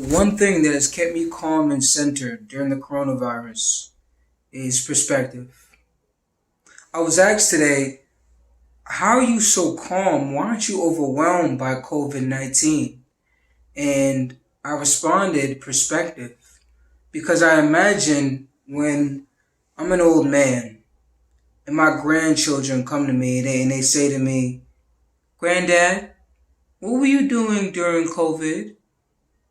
One thing that has kept me calm and centered during the coronavirus is perspective. I was asked today, how are you so calm? Why aren't you overwhelmed by COVID-19? And I responded, perspective. Because I imagine when I'm an old man and my grandchildren come to me and they say to me, Granddad, what were you doing during COVID?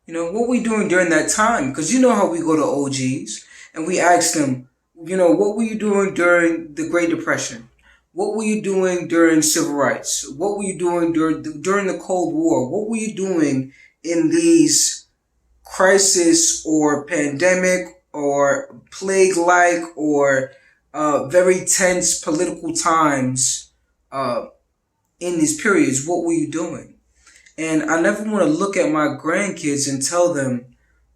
What were you doing during that time? Because you know how we go to OGs and we ask them, what were you doing during the Great Depression? What were you doing during civil rights? What were you doing during the Cold War? What were you doing in these crisis or pandemic or plague-like or very tense political times in these periods? What were you doing? And I never want to look at my grandkids and tell them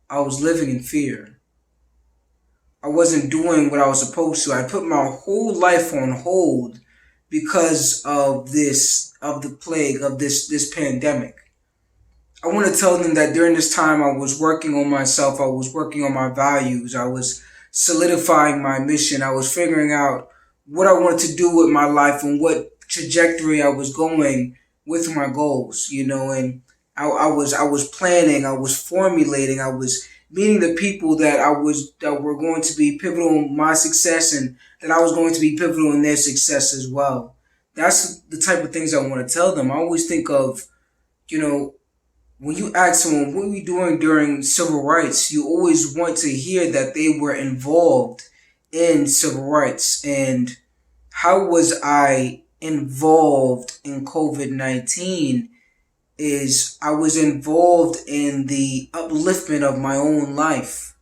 I was living in fear. I wasn't doing what I was supposed to. I put my whole life on hold because of the plague, of this pandemic. I want to tell them that during this time I was working on myself. I was working on my values. I was solidifying my mission. I was figuring out what I wanted to do with my life and what trajectory I was going with my goals, and I was planning, I was formulating, I was meeting the people that were going to be pivotal in my success and that I was going to be pivotal in their success as well. That's the type of things I want to tell them. I always think of, when you ask someone, what were you doing during civil rights? You always want to hear that they were involved in civil rights. And how was I involved in COVID-19 is I was involved in the upliftment of my own life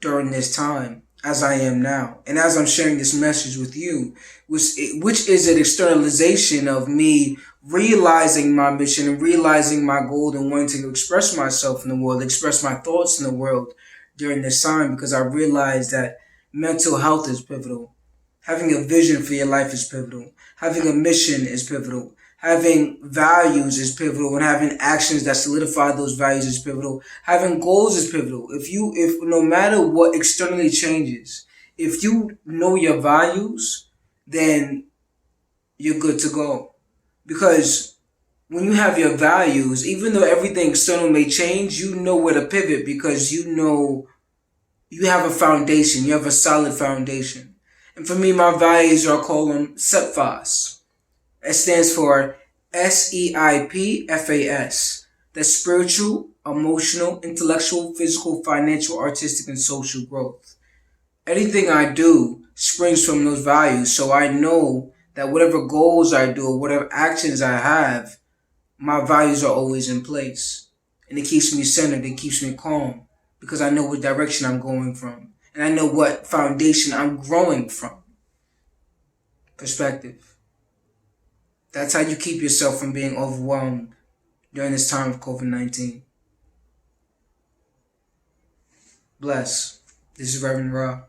during this time, as I am now. And as I'm sharing this message with you, which is an externalization of me realizing my mission and realizing my goal and wanting to express myself in the world, express my thoughts in the world during this time, because I realized that mental health is pivotal. Having a vision for your life is pivotal. Having a mission is pivotal. Having values is pivotal, and having actions that solidify those values is pivotal. Having goals is pivotal. If no matter what externally changes, if you know your values, then you're good to go. Because when you have your values, even though everything external may change, you know where to pivot because you know you have a foundation. You have a solid foundation. And for me, my values are called SEIPFAS. It stands for SEIPFAS. That's spiritual, emotional, intellectual, physical, financial, artistic, and social growth. Anything I do springs from those values. So I know that whatever goals I do or whatever actions I have, my values are always in place. And it keeps me centered. It keeps me calm because I know what direction I'm going from. And I know what foundation I'm growing from. Perspective. That's how you keep yourself from being overwhelmed during this time of COVID-19. Bless. This is Reverend Rah.